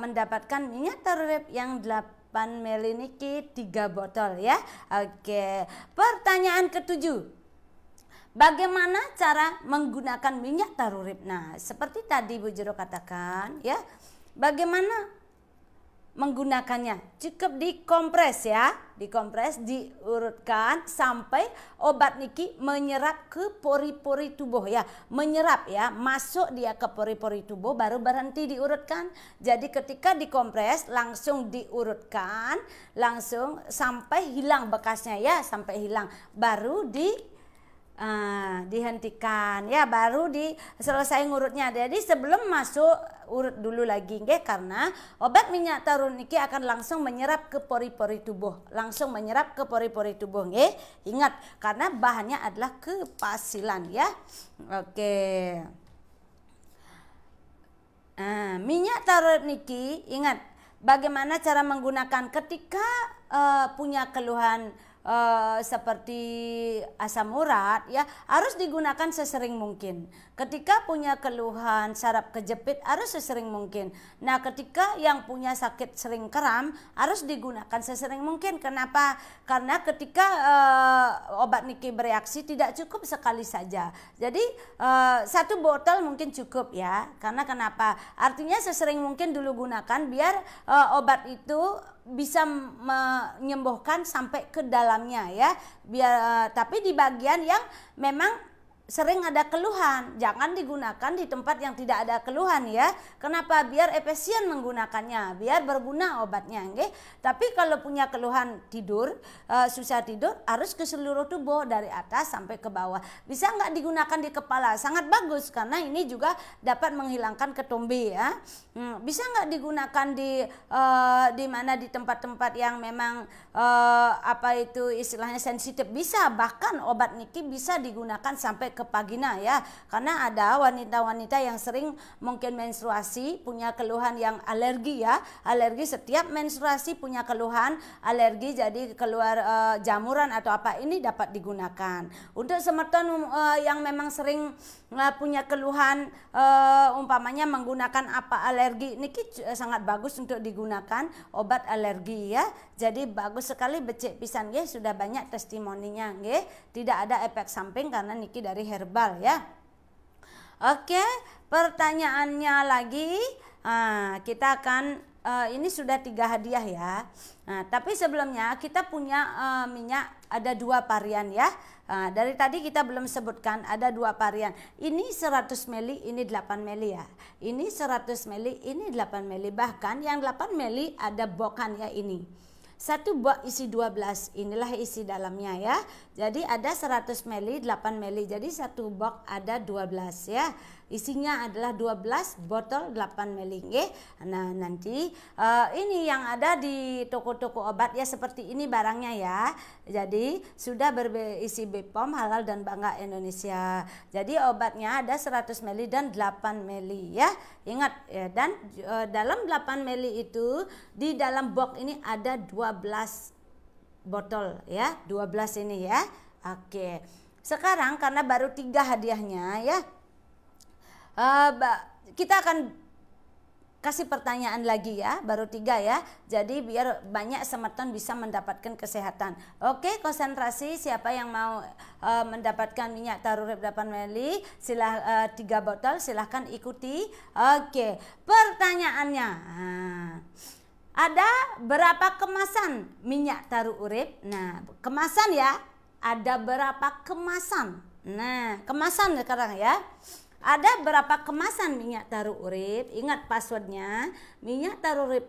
mendapatkan minyak tarurip yang 8 ml niki 3 botol ya. Oke, pertanyaan ke-7. Bagaimana cara menggunakan minyak tarurip? Nah, seperti tadi Bu Jero katakan ya, bagaimana menggunakannya? Cukup dikompres ya, dikompres, diurutkan sampai obat niki menyerap ke pori-pori tubuh ya, menyerap ya, masuk dia ke pori-pori tubuh baru berhenti diurutkan. Jadi ketika dikompres langsung diurutkan, langsung sampai hilang bekasnya ya, sampai hilang baru dihentikan ya, baru selesai ngurutnya. Jadi sebelum masuk urut dulu lagi nggih, karena obat minyak tarurip niki akan langsung menyerap ke pori-pori tubuh, langsung menyerap ke pori-pori tubuh nggih. Ingat karena bahannya adalah kepasilan ya. Oke. Minyak tarurip niki ingat bagaimana cara menggunakan ketika punya keluhan seperti asam urat ya, harus digunakan sesering mungkin. Ketika punya keluhan saraf kejepit harus sesering mungkin. Nah, ketika yang punya sakit sering kram harus digunakan sesering mungkin. Kenapa? Karena ketika obat niki bereaksi tidak cukup sekali saja. Jadi 1 botol mungkin cukup ya. Karena kenapa? Artinya sesering mungkin dulu gunakan biar obat itu bisa menyembuhkan sampai ke dalamnya ya. Biar tapi di bagian yang memang sering ada keluhan jangan digunakan di tempat yang tidak ada keluhan ya. Kenapa? Biar efisien menggunakannya, biar berguna obatnya nggih. Tapi kalau punya keluhan tidur, susah tidur, harus ke seluruh tubuh dari atas sampai ke bawah. Bisa nggak digunakan di kepala? Sangat bagus karena ini juga dapat menghilangkan ketombe ya. Bisa nggak digunakan di mana di tempat-tempat yang memang apa itu istilahnya sensitif? Bisa, bahkan obat niki bisa digunakan sampai ke vagina ya, karena ada wanita-wanita yang sering mungkin menstruasi punya keluhan yang alergi ya, alergi setiap menstruasi punya keluhan alergi, jadi keluar jamuran atau apa, ini dapat digunakan. Untuk semeton yang memang sering punya keluhan umpamanya menggunakan apa alergi, niki sangat bagus untuk digunakan obat alergi ya. Jadi bagus sekali, becek pisan nggih, sudah banyak testimoninya nggih, tidak ada efek samping karena niki dari herbal ya. Oke, pertanyaannya lagi kita akan ini sudah 3 hadiah ya. Nah, tapi sebelumnya kita punya minyak ada 2 varian ya. Dari tadi kita belum sebutkan ada 2 varian. Ini 100 ml, ini 8 ml ya. Ini 100 ml, ini 8 ml. Bahkan yang 8 ml ada bokan ya ini. Satu box isi 12, inilah isi dalamnya ya. Jadi ada 100 ml, 8 ml. Jadi satu box ada 12 ya. Isinya adalah 12 botol 8 ml. Nah, nanti ini yang ada di toko-toko obat ya, seperti ini barangnya ya. Jadi sudah berisi BPOM halal dan bangga Indonesia. Jadi obatnya ada 100 ml dan 8 ml ya. Ingat ya, dan dalam 8 ml itu di dalam box ini ada 12 botol ya, 12 ini ya. Oke. Sekarang karena baru 3 hadiahnya ya. Kita akan kasih pertanyaan lagi ya, baru 3 ya. Jadi biar banyak semeton bisa mendapatkan kesehatan. Oke, konsentrasi. Siapa yang mau mendapatkan minyak tarurip 8 ml, 3 botol, silahkan ikuti. Oke, pertanyaannya. Ada berapa kemasan minyak taru urip? Nah, kemasan ya. Ada berapa kemasan? Nah, kemasan sekarang ya. Ada berapa kemasan minyak taru urip? Ingat passwordnya, minyak taru urip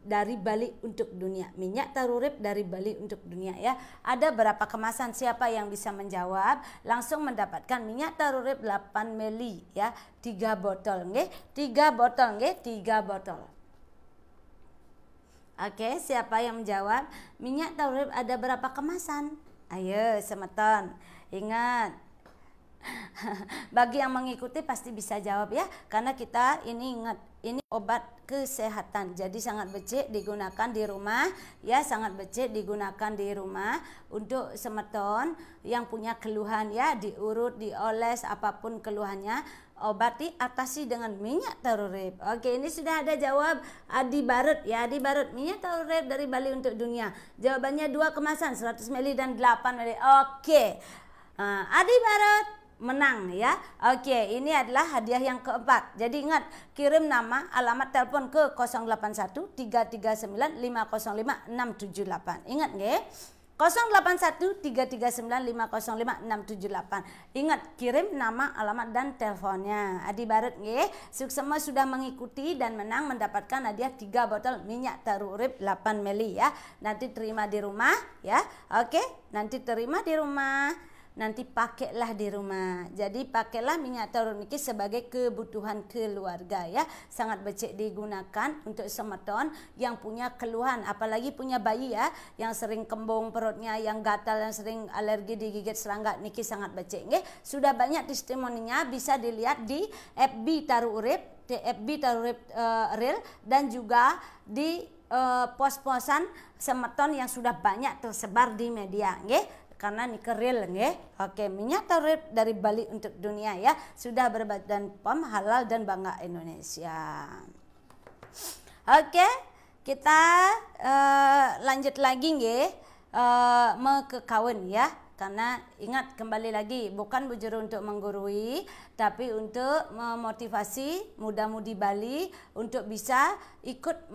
dari Bali untuk dunia. Minyak taru urip dari Bali untuk dunia ya. Ada berapa kemasan? Siapa yang bisa menjawab langsung mendapatkan minyak taru urip 8 ml ya. 3 botol nggih. 3 botol nggih, 3 botol. Oke, siapa yang menjawab? Minyak taru urip ada berapa kemasan? Ayo semeton. Ingat. Bagi yang mengikuti pasti bisa jawab ya, karena kita ini ingat, ini obat kesehatan, jadi sangat becik digunakan di rumah ya, sangat becik digunakan di rumah untuk semeton yang punya keluhan ya, diurut, dioles, apapun keluhannya, obati, atasi dengan minyak tarurip. Oke, ini sudah ada jawab Adi Barut ya, Adi Barut, minyak tarurip dari Bali untuk dunia. Jawabannya 2 kemasan, 100 ml dan 8 ml. Oke, Adi Barut menang ya. Oke, ini adalah hadiah yang keempat. Jadi ingat, kirim nama, alamat, telepon ke 081 339 505 678. Ingat nggih? 081 339 505 678. Ingat, kirim nama, alamat dan teleponnya. Adi Barut nggih. Semua sudah mengikuti dan menang mendapatkan hadiah 3 botol minyak taru urip 8 ml ya. Nanti terima di rumah ya. Oke, nanti terima di rumah. Nanti pakailah di rumah. Jadi pakailah minyak taru niki sebagai kebutuhan keluarga ya. Sangat becik digunakan untuk semeton yang punya keluhan, apalagi punya bayi ya, yang sering kembung perutnya, yang gatal, yang sering alergi digigit serangga, niki sangat becik nggih. Sudah banyak testimoninya, bisa dilihat di FB Taru Urip, di FB Taru Urip Real, dan juga di pos-posan semeton yang sudah banyak tersebar di media nggih. Karena ini real nggih. Oke, minyak tarurip dari Bali untuk dunia ya. Sudah berbadan POM halal dan bangga Indonesia. Oke, kita lanjut lagi nggih. Mekekawin ya. Karena ingat, kembali lagi, bukan bujur untuk menggurui, tapi untuk memotivasi muda-mudi Bali untuk bisa ikut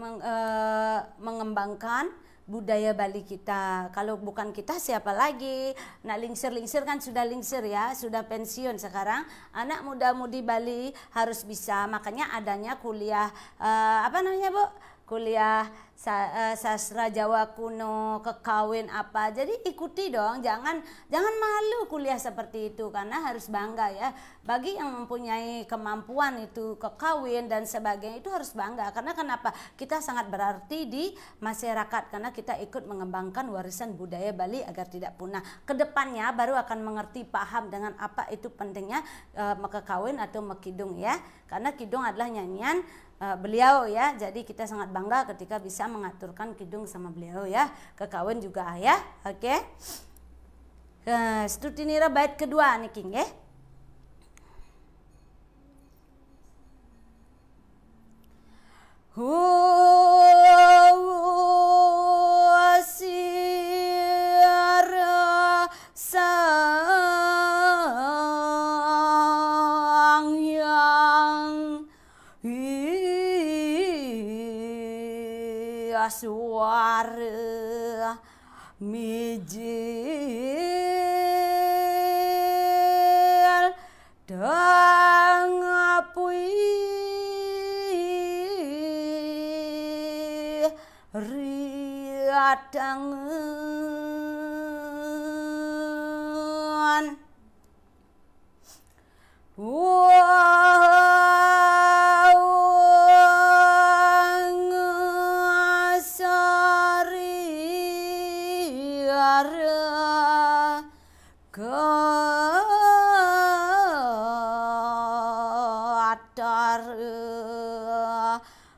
mengembangkan budaya Bali kita. Kalau bukan kita siapa lagi? Nah, lingsir-lingsir kan sudah lingsir ya, sudah pensiun sekarang. Anak muda-mudi Bali harus bisa, makanya adanya kuliah apa namanya Bu? Kuliah sastra Jawa kuno, kekawin apa. Jadi ikuti dong, jangan malu kuliah seperti itu, karena harus bangga ya. Bagi yang mempunyai kemampuan itu kekawin dan sebagainya itu harus bangga, karena kenapa? Kita sangat berarti di masyarakat, karena kita ikut mengembangkan warisan budaya Bali agar tidak punah. Kedepannya baru akan mengerti, paham dengan apa itu pentingnya mekekawin atau mekidung ya, karena kidung adalah nyanyian beliau ya. Jadi kita sangat bangga ketika bisa mengaturkan kidung sama beliau ya. Kekawin juga ya. Oke. Stutinira bait kedua niki nggih. suara mijil dang apui riadangan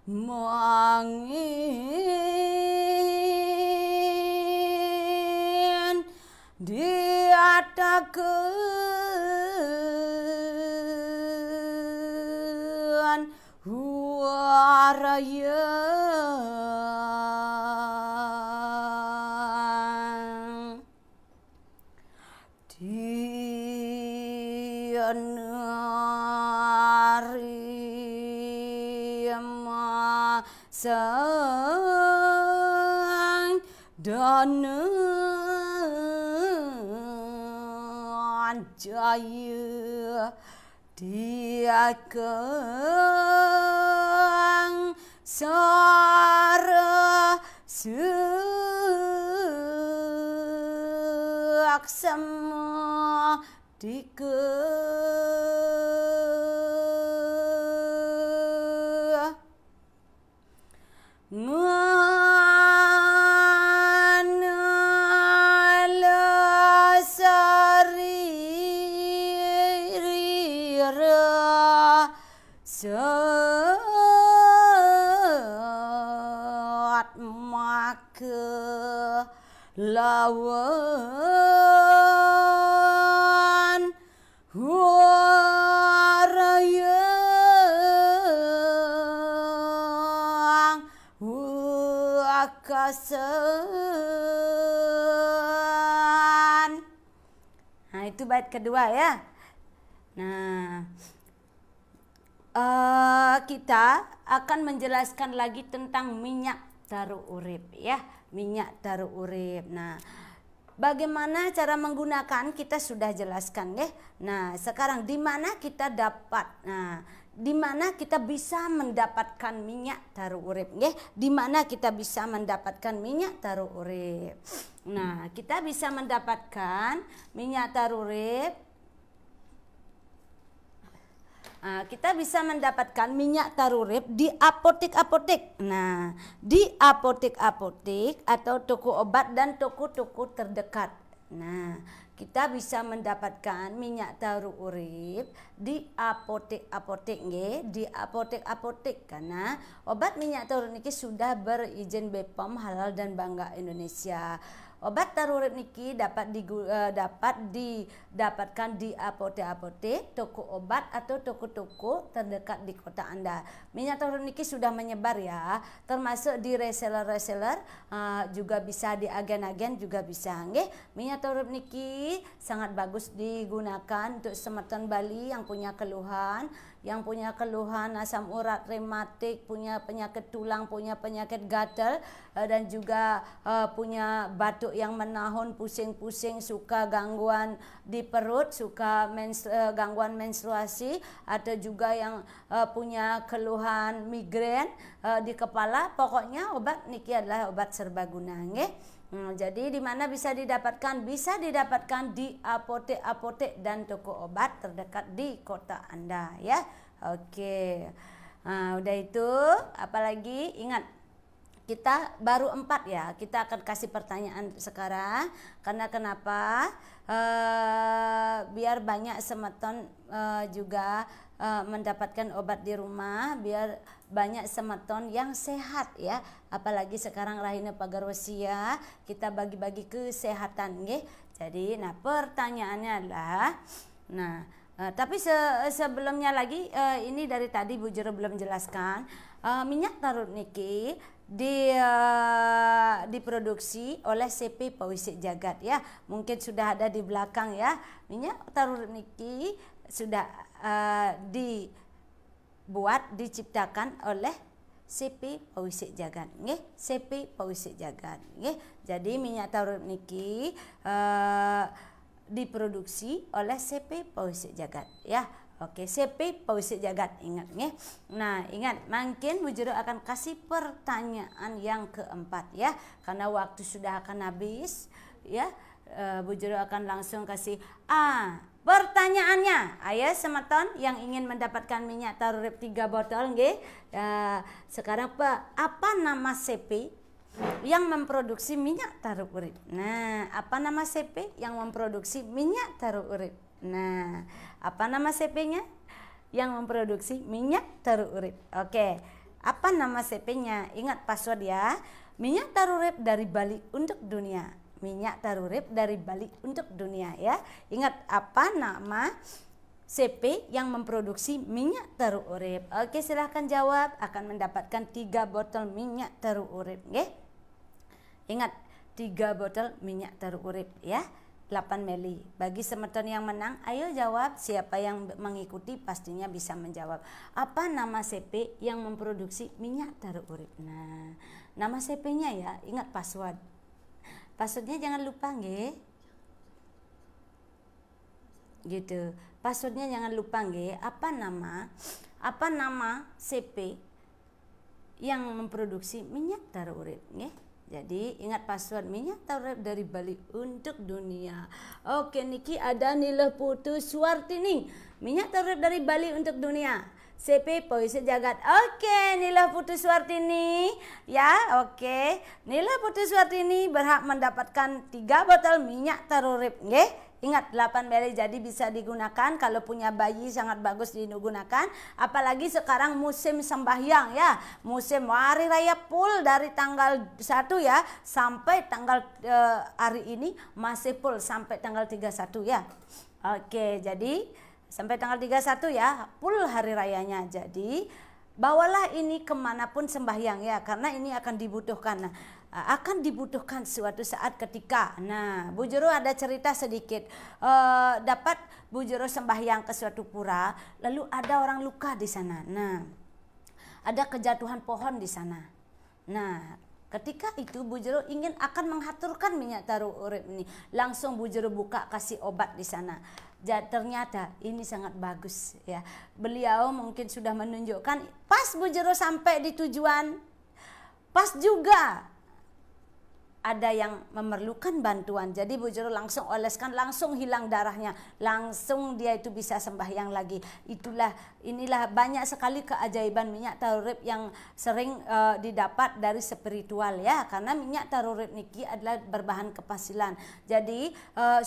mangin diadakeun huaraya sang dana jaya diakang sara seaksama dike saat maka lawan warayang wakasan. Nah, itu bait kedua ya. Nah, kita akan menjelaskan lagi tentang minyak taru urip ya, minyak taru urip. Nah, bagaimana cara menggunakan kita sudah jelaskan ya. Nah, sekarang di mana kita dapat? Nah, di mana kita bisa mendapatkan minyak taru urip ya? Di mana kita bisa mendapatkan minyak taru urip? Nah, kita bisa mendapatkan minyak taru urip. Kita bisa mendapatkan minyak taru urip di apotek-apotek. Nah, di apotek-apotek atau toko obat dan toko-toko terdekat. Nah, kita bisa mendapatkan minyak taru urip di apotek-apotek nggih, di apotek-apotek karena obat minyak taru niki sudah berizin BPOM halal dan bangga Indonesia. Obat taru urip niki dapat didapatkan di apotek-apotek, toko obat atau toko-toko terdekat di kota Anda. Minyak taru urip niki sudah menyebar ya, termasuk di reseller-reseller, juga bisa di agen-agen juga bisa nggih. Minyak taru urip niki sangat bagus digunakan untuk semeton Bali yang punya keluhan, asam urat, rematik, punya penyakit tulang, punya penyakit gatal, dan juga punya batuk yang menahun, pusing-pusing, suka gangguan di perut, suka gangguan menstruasi, atau juga yang punya keluhan migrain di kepala. Pokoknya obat niki adalah obat serbaguna nggih. Jadi di mana bisa didapatkan? Bisa didapatkan di apotek-apotek dan toko obat terdekat di kota Anda ya. Oke. Udah itu, apalagi ingat kita baru 4 ya. Kita akan kasih pertanyaan sekarang. Karena kenapa? Biar banyak semeton juga mendapatkan obat di rumah, biar banyak semeton yang sehat ya. Apalagi sekarang Rahina Pagarosia, kita bagi-bagi kesehatan nggih. Jadi pertanyaannya adalah tapi sebelumnya lagi ini dari tadi Bu Jero belum jelaskan, minyak taru niki diproduksi oleh CP Pawisik Jagat ya. Mungkin sudah ada di belakang ya. Minyak taru niki sudah diciptakan oleh CP pawisik jagat nggih, CP pawisik jagat nggih. Jadi minyak taur urip niki diproduksi oleh CP pawisik jagat ya. Oke, CP pawisik jagat, ingat nggih. Nah, ingat, mungkin Bu Jero akan kasih pertanyaan yang keempat ya, karena waktu sudah akan habis ya. Bu Jero akan langsung kasih pertanyaannya. Ayo semeton yang ingin mendapatkan minyak taur urip 3 botol nggih. Sekarang apa nama CP yang memproduksi minyak taur urip? Nah, apa nama CP yang memproduksi minyak taur urip? Nah, apa nama CP-nya yang memproduksi minyak taur urip? Oke, apa nama CP-nya? Ingat password ya. Minyak taur urip dari Bali untuk dunia. Minyak taur urip dari Bali untuk dunia ya. Ingat apa nama CP yang memproduksi minyak taur urip? Oke, silahkan jawab, akan mendapatkan 3 botol minyak taur urip nggih. Ingat, 3 botol minyak taur urip ya, 8 mili. Bagi semeton yang menang, ayo jawab. Siapa yang mengikuti pastinya bisa menjawab. Apa nama CP yang memproduksi minyak taur urip? Nah, nama CP-nya ya, ingat password. Passwordnya jangan lupa nggih. Gitu. Passwordnya jangan lupa nggih. Apa nama CP yang memproduksi minyak taur urip nggih. Jadi ingat password minyak taur urip dari Bali untuk dunia. Oke, niki ada Nileh Putu Suwartini. Minyak taur urip dari Bali untuk dunia. CP pawisik jagat. Oke, Nileh Putu Suwartini ya. Oke, Nileh Putu Suwartini berhak mendapatkan 3 botol minyak taur urip nggih. Ingat 8 mili, jadi bisa digunakan kalau punya bayi, sangat bagus digunakan. Apalagi sekarang musim sembahyang ya, musim hari raya full dari tanggal 1 ya sampai tanggal hari ini masih full sampai tanggal 31 ya. Oke, jadi sampai tanggal 31 ya full hari rayanya. Jadi bawalah ini kemanapun sembahyang ya, karena ini akan dibutuhkan. Nah, akan dibutuhkan suatu saat ketika. Nah, Bu Jero ada cerita sedikit. Dapat Bu Jero sembahyang ke suatu pura, lalu ada orang luka di sana. Nah, ada kejatuhan pohon di sana. Nah, ketika itu Bu Jero ingin akan menghaturkan minyak taur urip ini. Langsung Bu Jero buka kasih obat di sana. Ternyata ini sangat bagus ya. Beliau mungkin sudah menunjukkan pas Bu Jero sampai di tujuan, pas juga ada yang memerlukan bantuan. Jadi Bu Jero langsung oleskan, langsung hilang darahnya, langsung dia itu bisa sembahyang lagi. Inilah banyak sekali keajaiban minyak taur urip yang sering didapat dari spiritual ya, karena minyak taur urip niki adalah berbahan kepasilan. Jadi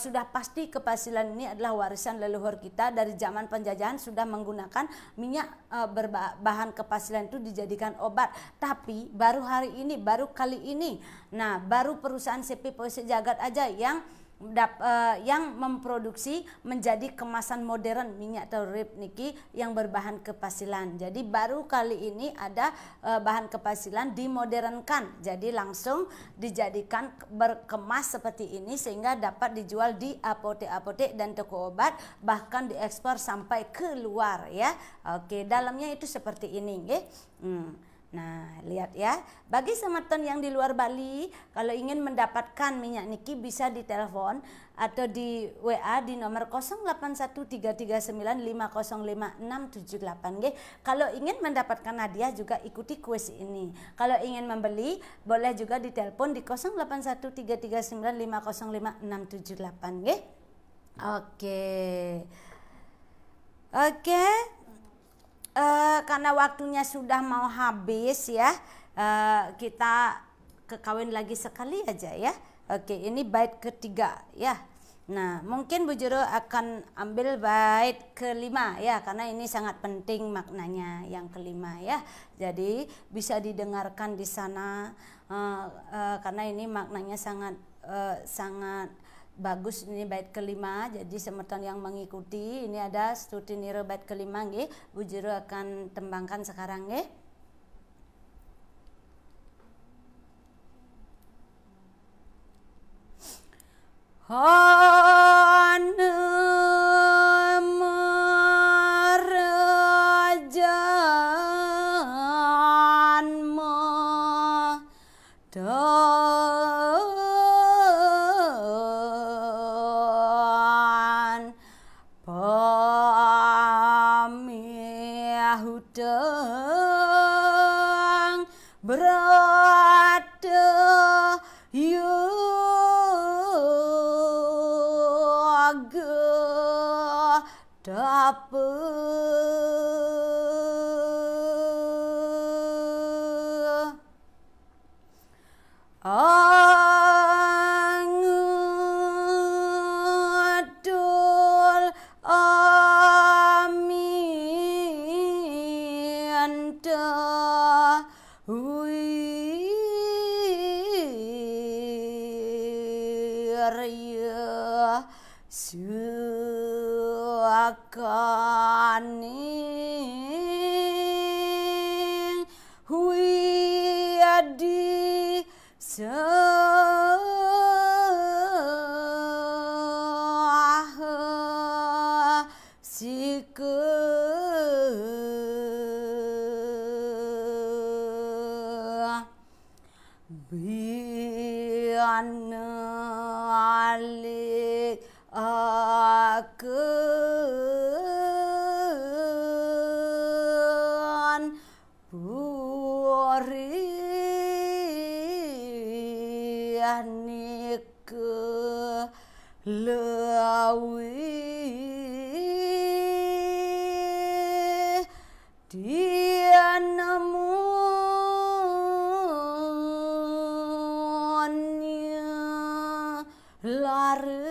sudah pasti kepasilan ini adalah warisan leluhur kita dari zaman penjajahan, sudah menggunakan minyak berbahan kepasilan itu dijadikan obat. Tapi baru hari ini, baru kali ini, nah baru perusahaan CP pawisik jagat aja yang memproduksi menjadi kemasan modern minyak taur urip niki yang berbahan kepasilan. Jadi baru kali ini ada bahan kepasilan dimodernkan, jadi langsung dijadikan berkemas seperti ini sehingga dapat dijual di apotek-apotek dan toko obat, bahkan diekspor sampai ke luar ya. Oke, dalamnya itu seperti ini nggih. Nah, lihat ya. Bagi semeton yang di luar Bali, kalau ingin mendapatkan minyak niki bisa ditelepon atau di WA di nomor 081339505678 nggih. Kalau ingin mendapatkan hadiah juga ikuti kuis ini. Kalau ingin membeli boleh juga ditelepon di 081339505678 nggih. Oke. Karena waktunya sudah mau habis ya, kita kekawin lagi sekali aja ya. Oke, ini bait ketiga ya. Nah, mungkin Bu Jero akan ambil bait kelima ya, karena ini sangat penting maknanya yang kelima ya. Jadi bisa didengarkan di sana karena ini maknanya sangat bagus. Ini bait kelima, jadi semeton yang mengikuti ini ada Stuti Niro bait kelima nggih. Bu Jero akan tembangkan sekarang nggih. dan pamihutang berada yoga dapat angudul aminta wirya suakaning wiyadi saha sike biana alik akan puri ke lawi dia namunnya lari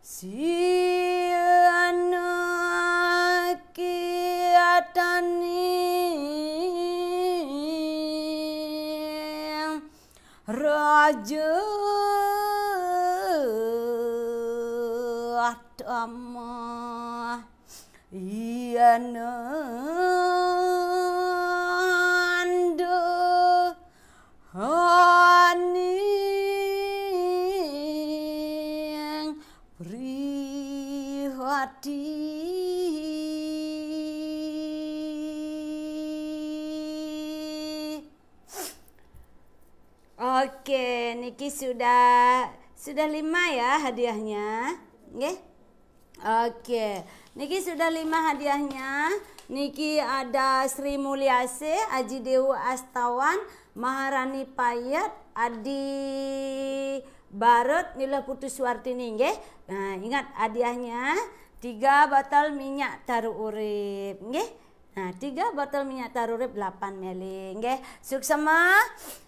siana kiatani raja dhamma iana anda haning prihati Oke, niki sudah 5 ya hadiahnya, nggih. Oke, niki sudah 5 hadiahnya. Niki ada Sri Mulyase, Aji Dewa Astawan, Maharani Payat, Adi Barut, Nila Putuswartini, nggih. Nah, ingat hadiahnya 3 botol minyak taruh urip, nggih. Nah, 3 botol minyak taruh urip 8 ml, nggih. Suksema.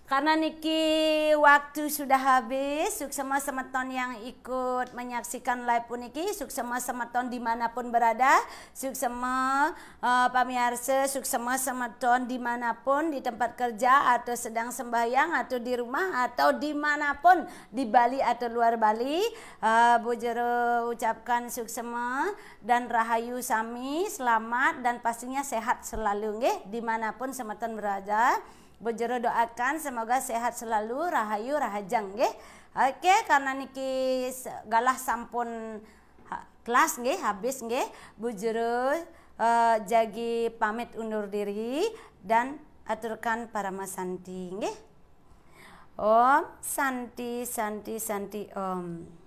Karena niki waktu sudah habis, suksema semeton yang ikut menyaksikan live puniki, suksema semeton dimanapun berada, suksema pamirsa, suksema semeton dimanapun di tempat kerja atau sedang sembahyang atau di rumah atau dimanapun di Bali atau luar Bali, Bojero ucapkan suksema dan rahayu sami, selamat dan pastinya sehat selalu, nggih, dimanapun semeton berada. Bojero doakan semoga sehat selalu, rahayu rahajang, nggih. Oke, karena niki galah sampun kelas, nggih, habis, nggih. Bojero jagi pamit undur diri dan aturkan parama santi, nggih. Om santi santi santi om.